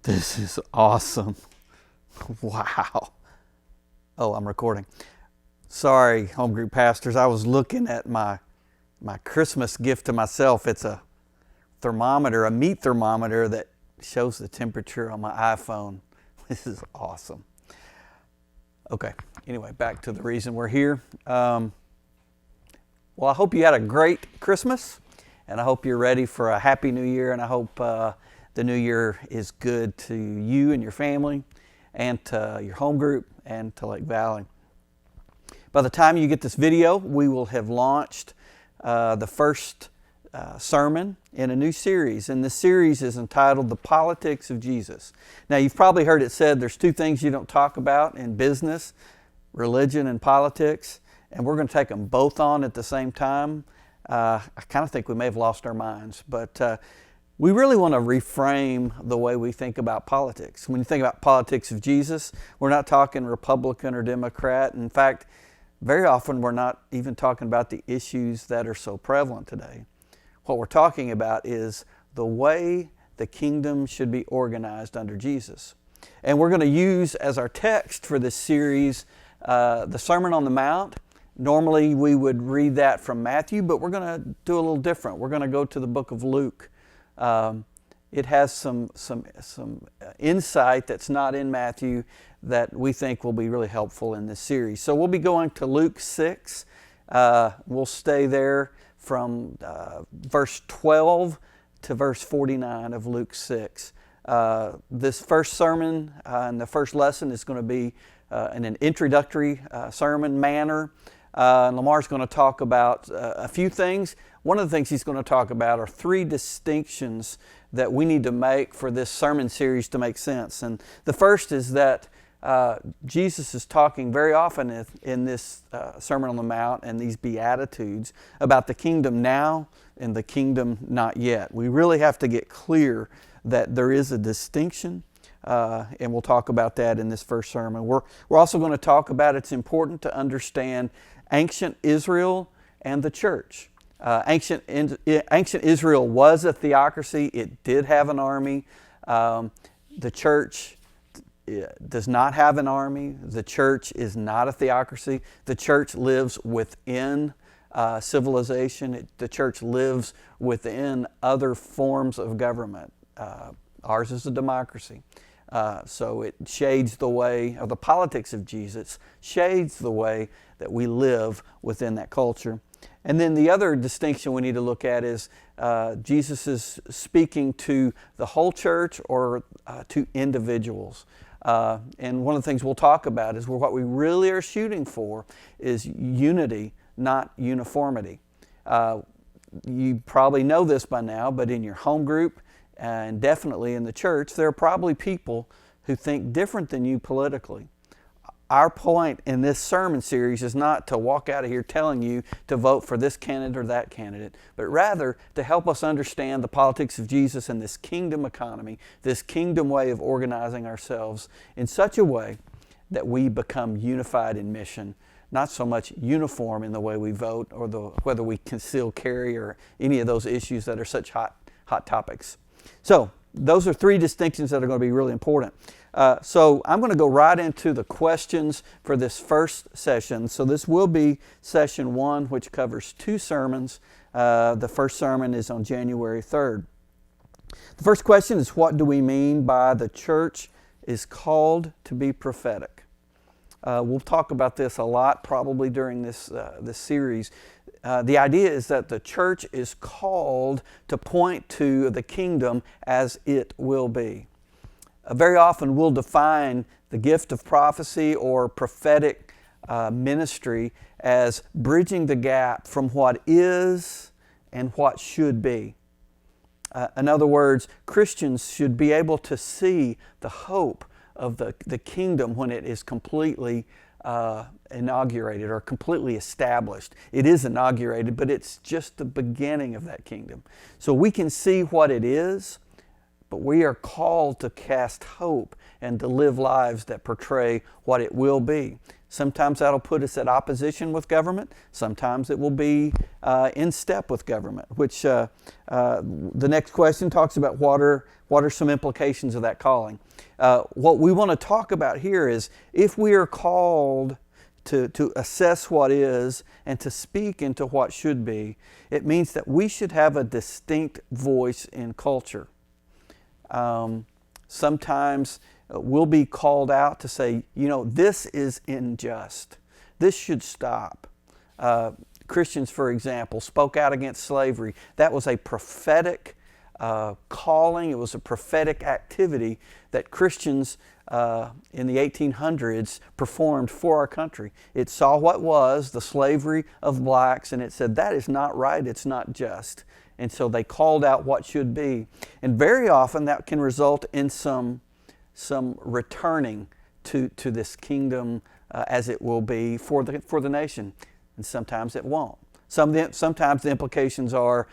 This is awesome. Wow. Oh, I'm recording. Sorry, home group pastors. I was looking at my Christmas gift to myself. It's a thermometer, a meat thermometer that shows the temperature on my iPhone. This is awesome. Okay, anyway, back to the reason we're here. Well, I hope you had a great Christmas, and I hope you're ready for a happy new year, and I hope the new year is good to you and your family, and to your home group, and to Lake Valley. By the time you get this video, we will have launched the first sermon in a new series, and this series is entitled The Politics of Jesus. Now, you've probably heard it said there's two things you don't talk about in business, religion and politics, and we're going to take them both on at the same time. I kind of think we may have lost our minds, but we really want to reframe the way we think about politics. When you think about politics of Jesus, we're not talking Republican or Democrat. In fact, very often we're not even talking about the issues that are so prevalent today. What we're talking about is the way the kingdom should be organized under Jesus. And we're going to use as our text for this series the Sermon on the Mount. Normally we would read that from Matthew, but we're going to do a little different. We're going to go to the book of Luke. It has some insight that's not in Matthew that we think will be really helpful in this series. So we'll be going to Luke 6. We'll stay there from verse 12 to verse 49 of Luke 6. This first sermon and the first lesson is going to be in an introductory sermon manner. And Lamar's going to talk about a few things. One of the things he's going to talk about are three distinctions that we need to make for this sermon series to make sense. And the first is that Jesus is talking very often in this Sermon on the Mount and these Beatitudes about the kingdom now and the kingdom not yet. We really have to get clear that there is a distinction, and we'll talk about that in this first sermon. We're also going to talk about it's important to understand ancient Israel and the church. Ancient Israel was a theocracy. It did have an army. The church does not have an army. The church is not a theocracy. The church lives within civilization. The church lives within other forms of government. Ours is a democracy. So it shades the way of the politics of Jesus, shades the way that we live within that culture. And then the other distinction we need to look at is Jesus is speaking to the whole church or to individuals. And one of the things we'll talk about is what we really are shooting for is unity, not uniformity. You probably know this by now, but in your home group and definitely in the church, there are probably people who think different than you politically. Our point in this sermon series is not to walk out of here telling you to vote for this candidate or that candidate, but rather to help us understand the politics of Jesus and this kingdom economy, this kingdom way of organizing ourselves in such a way that we become unified in mission, not so much uniform in the way we vote or whether we conceal carry or any of those issues that are such hot topics. So those are three distinctions that are going to be really important. So I'm going to go right into the questions for this first session. So this will be session 1, which covers 2 sermons. The first sermon is on January 3rd. The first question is, what do we mean by the church is called to be prophetic? We'll talk about this a lot probably during this series. The idea is that the church is called to point to the kingdom as it will be. Very often we'll define the gift of prophecy or prophetic ministry as bridging the gap from what is and what should be. In other words, Christians should be able to see the hope of the kingdom when it is completely inaugurated or completely established. It is inaugurated, but it's just the beginning of that kingdom. So we can see what it is, but we are called to cast hope and to live lives that portray what it will be. Sometimes that'll put us at opposition with government. Sometimes it will be in step with government, which the next question talks about what are some implications of that calling. What we want to talk about here is if we are called to assess what is and to speak into what should be, it means that we should have a distinct voice in culture. Sometimes we'll be called out to say, this is unjust. This should stop. Christians, for example, spoke out against slavery. That was a prophetic calling. It was a prophetic activity that Christians in the 1800s performed for our country. It saw what was the slavery of blacks, and it said, that is not right, it's not just. And so they called out what should be. And very often that can result in some returning to this kingdom as it will be for the nation. And sometimes it won't. Sometimes the implications are,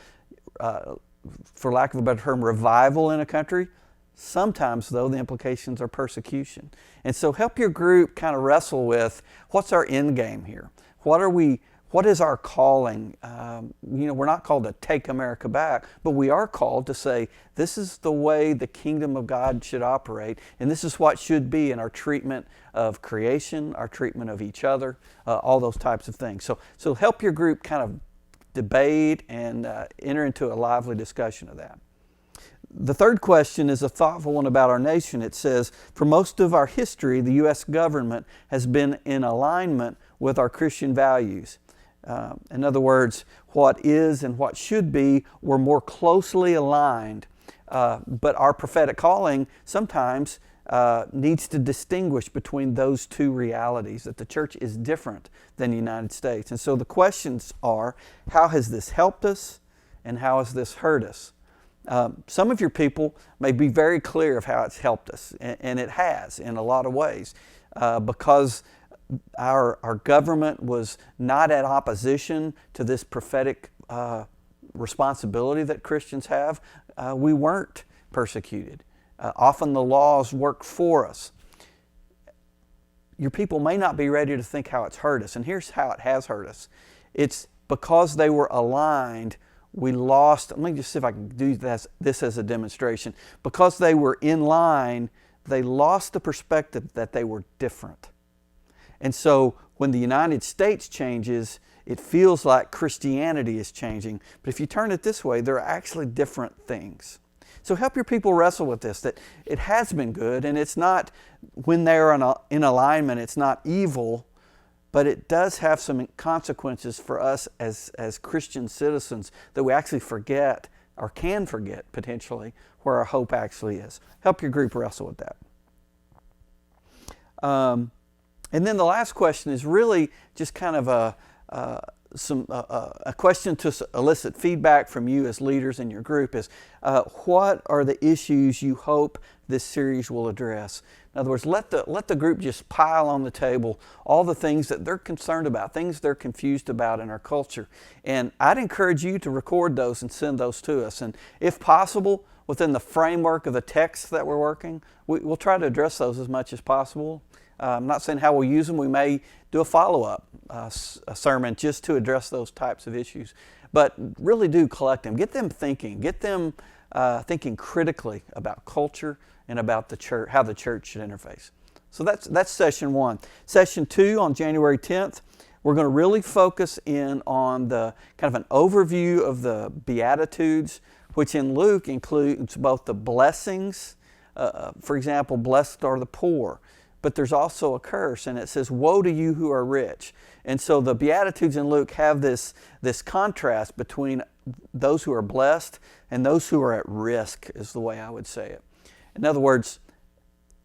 for lack of a better term, revival in a country. Sometimes, though, the implications are persecution. And so help your group kind of wrestle with what's our end game here? What is our calling? We're not called to take America back, but we are called to say, this is the way the kingdom of God should operate, and this is what should be in our treatment of creation, our treatment of each other, all those types of things. So help your group kind of debate and enter into a lively discussion of that. The third question is a thoughtful one about our nation. It says, for most of our history, the U.S. government has been in alignment with our Christian values. In other words, what is and what should be were more closely aligned. But our prophetic calling sometimes needs to distinguish between those two realities, that the church is different than the United States. And so the questions are, how has this helped us and how has this hurt us? Some of your people may be very clear of how it's helped us, and it has in a lot of ways, because our government was not at opposition to this prophetic responsibility that Christians have. We weren't persecuted. Often the laws work for us. Your people may not be ready to think how it's hurt us, and here's how it has hurt us. It's because they were aligned. We lost, let me just see if I can do this as a demonstration. Because they were in line, they lost the perspective that they were different. And so when the United States changes, it feels like Christianity is changing. But if you turn it this way, they're actually different things. So help your people wrestle with this, that it has been good, and it's not, when they're in alignment, it's not evil, but it does have some consequences for us as Christian citizens that we actually forget, or can forget potentially, where our hope actually is. Help your group wrestle with that. And then the last question is really just kind of a question to elicit feedback from you as leaders in your group is, what are the issues you hope this series will address? In other words, let the group just pile on the table all the things that they're concerned about, things they're confused about in our culture. And I'd encourage you to record those and send those to us. And if possible, within the framework of the text that we're working, we'll try to address those as much as possible. I'm not saying how we'll use them. We may do a follow-up a sermon just to address those types of issues. But really do collect them. Get them thinking. Get them thinking critically about culture and about the church, how the church should interface. So that's session 1. Session 2 on January 10th, we're going to really focus in on the kind of an overview of the Beatitudes, which in Luke includes both the blessings, for example, blessed are the poor, but there's also a curse, and it says, woe to you who are rich. And so the Beatitudes in Luke have this contrast between those who are blessed and those who are at risk, is the way I would say it. In other words,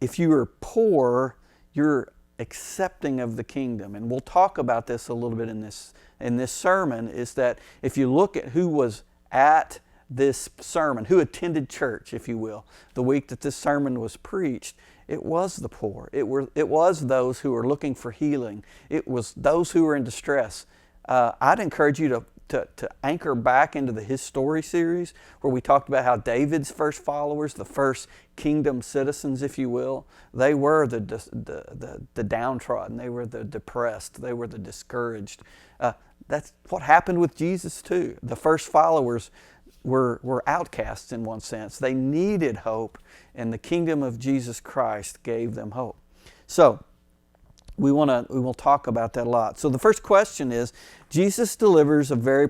if you are poor, you're accepting of the kingdom. And we'll talk about this a little bit in this sermon, is that if you look at who was at this sermon, who attended church, if you will, the week that this sermon was preached, it was the poor. It was those who were looking for healing. It was those who were in distress. I'd encourage you to anchor back into the His Story series, where we talked about how David's first followers, the first kingdom citizens, if you will, they were the downtrodden, they were the depressed, they were the discouraged. That's what happened with Jesus too. The first followers were outcasts in one sense. They needed hope, and the kingdom of Jesus Christ gave them hope. So we will talk about that a lot. So the first question is, Jesus delivers some very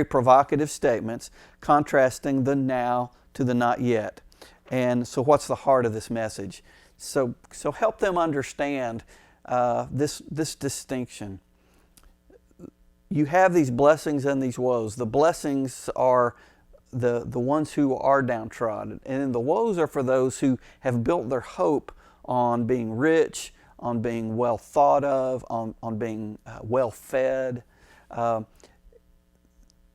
provocative statements contrasting the now to the not yet. And so what's the heart of this message? So help them understand this distinction. You have these blessings and these woes. The blessings are the ones who are downtrodden, and the woes are for those who have built their hope on being rich, on being well thought of, on being well fed.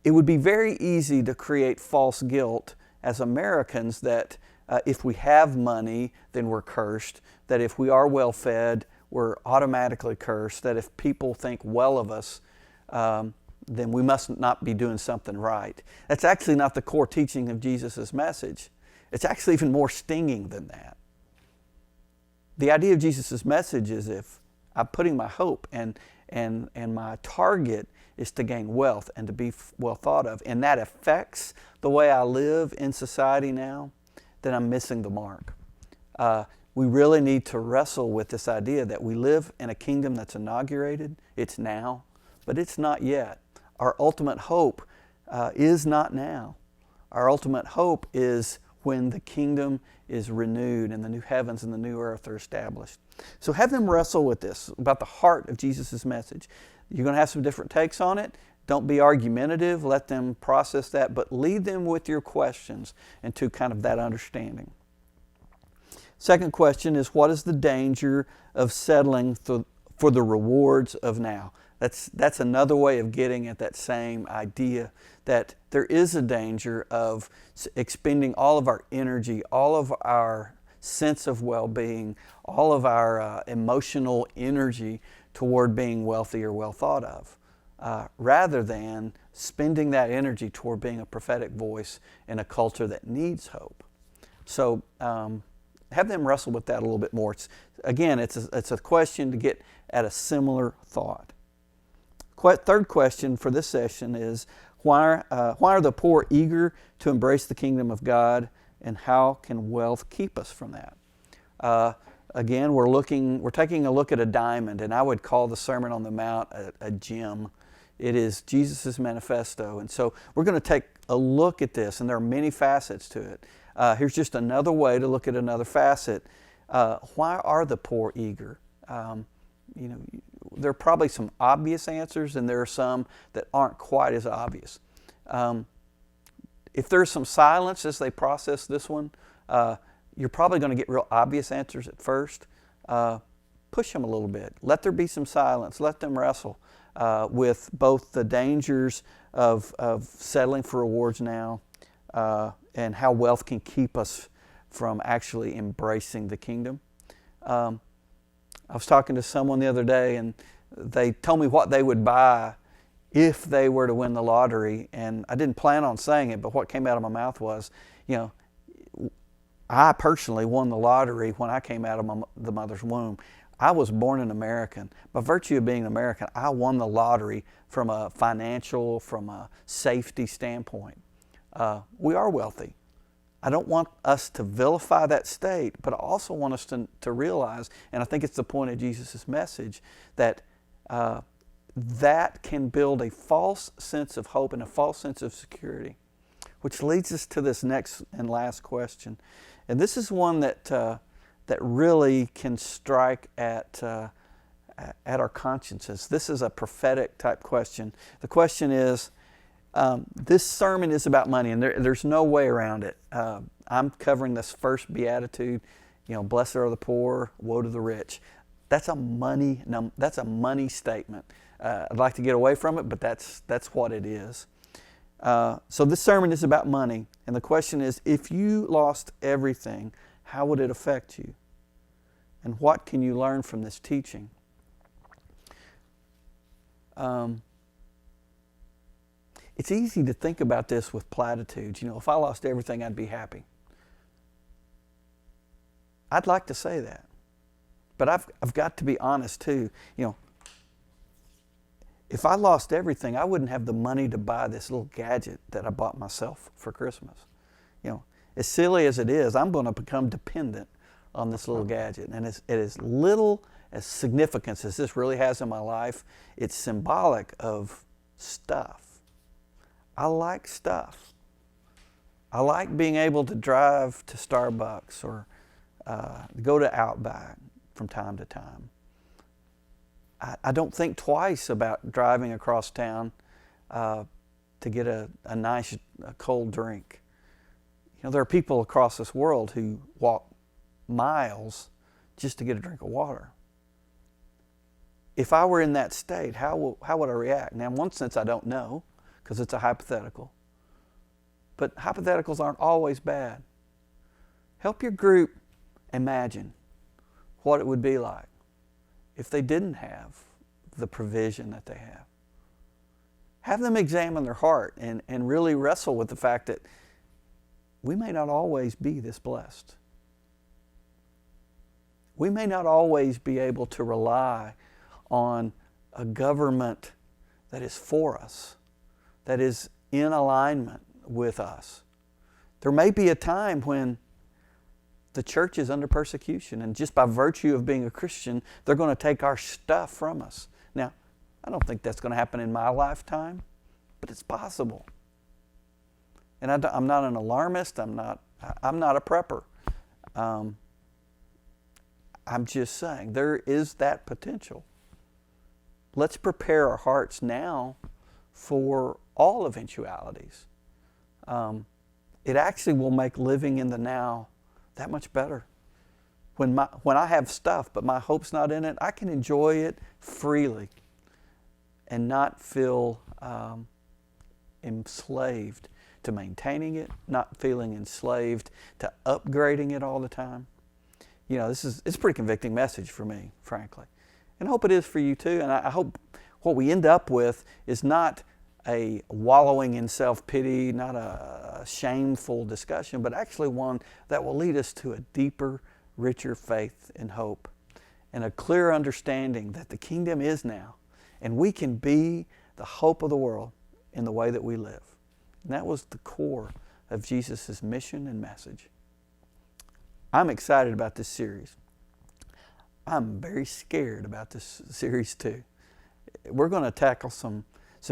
It would be very easy to create false guilt as Americans that if we have money, then we're cursed, that if we are well fed, we're automatically cursed, that if people think well of us, then we must not be doing something right. That's actually not the core teaching of Jesus' message. It's actually even more stinging than that. The idea of Jesus' message is, if I'm putting my hope and my target is to gain wealth and to be well thought of, and that affects the way I live in society now, then I'm missing the mark. We really need to wrestle with this idea that we live in a kingdom that's inaugurated. It's now, but it's not yet. Our ultimate hope is not now. Our ultimate hope is when the kingdom is renewed and the new heavens and the new earth are established. So have them wrestle with this, about the heart of Jesus' message. You're going to have some different takes on it. Don't be argumentative. Let them process that, but lead them with your questions into kind of that understanding. Second question is, what is the danger of settling for the rewards of now? That's another way of getting at that same idea, that there is a danger of expending all of our energy, all of our sense of well-being, all of our emotional energy toward being wealthy or well thought of, rather than spending that energy toward being a prophetic voice in a culture that needs hope. So have them wrestle with that a little bit more. It's a question to get at a similar thought. Third question for this session is, why are the poor eager to embrace the kingdom of God, and how can wealth keep us from that? Again, we're taking a look at a diamond, and I would call the Sermon on the Mount a gem. It is Jesus' manifesto, and so we're going to take a look at this, and there are many facets to it. Here's just another way to look at another facet. Why are the poor eager? There are probably some obvious answers, and there are some that aren't quite as obvious. If there's some silence as they process this one, you're probably going to get real obvious answers at first. Push them a little bit. Let there be some silence. Let them wrestle with both the dangers of settling for rewards now and how wealth can keep us from actually embracing the kingdom. I was talking to someone the other day, and they told me what they would buy if they were to win the lottery, and I didn't plan on saying it, but what came out of my mouth was, I personally won the lottery when I came out of the mother's womb. I was born an American. By virtue of being an American, I won the lottery from a financial, from a safety standpoint. We are wealthy. I don't want us to vilify that state, but I also want us to realize, and I think it's the point of Jesus' message, that that can build a false sense of hope and a false sense of security, which leads us to this next and last question. And this is one that really can strike at our consciences. This is a prophetic type question. The question is, this sermon is about money, and there's no way around it. I'm covering this first beatitude, blessed are the poor, woe to the rich. That's a money statement. I'd like to get away from it, but that's what it is. So this sermon is about money, and the question is, if you lost everything, how would it affect you? And what can you learn from this teaching? It's easy to think about this with platitudes. You know, if I lost everything, I'd be happy. I'd like to say that. But I've got to be honest too. You know, if I lost everything, I wouldn't have the money to buy this little gadget that I bought myself for Christmas. You know, as silly as it is, I'm going to become dependent on this little gadget. And it is little as significance as this really has in my life, it's symbolic of stuff. I like stuff. I like being able to drive to Starbucks or go to Outback from time to time. I don't think twice about driving across town to get a nice cold drink. You know, there are people across this world who walk miles just to get a drink of water. If I were in that state, how would I react? Now, in one sense, I don't know, because it's a hypothetical. But hypotheticals aren't always bad. Help your group imagine what it would be like if they didn't have the provision that they have. Have them examine their heart and really wrestle with the fact that we may not always be this blessed. We may not always be able to rely on a government that is for us, that is in alignment with us. There may be a time when the church is under persecution, and just by virtue of being a Christian, they're going to take our stuff from us. Now, I don't think that's going to happen in my lifetime, but it's possible. And I'm not an alarmist. I'm not a prepper. I'm just saying there is that potential. Let's prepare our hearts now for all eventualities. It actually will make living in the now that much better. When I have stuff, but my hope's not in it, I can enjoy it freely and not feel enslaved to maintaining it, not feeling enslaved to upgrading it all the time. You know, it's a pretty convicting message for me, frankly. And I hope it is for you too. And I hope what we end up with is not a wallowing in self-pity, not a shameful discussion, but actually one that will lead us to a deeper, richer faith and hope and a clear understanding that the kingdom is now and we can be the hope of the world in the way that we live. And that was the core of Jesus' mission and message. I'm excited about this series. I'm very scared about this series too. We're going to tackle some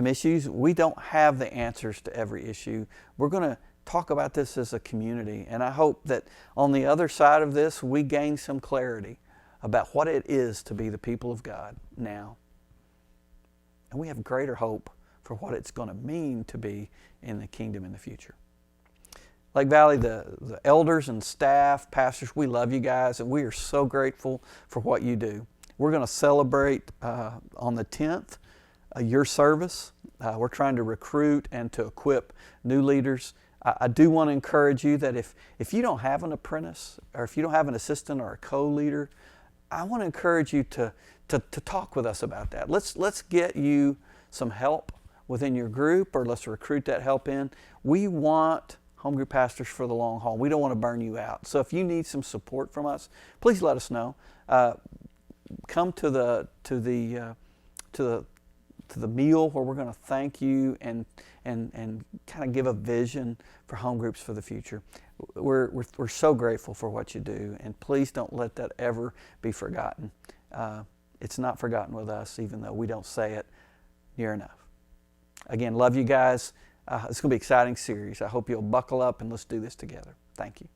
issues. We don't have the answers to every issue. We're going to talk about this as a community, and I hope that on the other side of this, we gain some clarity about what it is to be the people of God now. And we have greater hope for what it's going to mean to be in the kingdom in the future. Lake Valley, the elders and staff, pastors, we love you guys, and we are so grateful for what you do. We're going to celebrate on the 10th your service. We're trying to recruit and to equip new leaders. I do want to encourage you that if you don't have an apprentice, or if you don't have an assistant or a co-leader, I want to encourage you to talk with us about that. Let's get you some help within your group, or let's recruit that help in. We want home group pastors for the long haul. We don't want to burn you out. So if you need some support from us, please let us know. Come to the meal where we're going to thank you and kind of give a vision for home groups for the future. We're so grateful for what you do, and please don't let that ever be forgotten. It's not forgotten with us, even though we don't say it near enough. Again, love you guys. It's going to be an exciting series. I hope you'll buckle up and let's do this together. Thank you.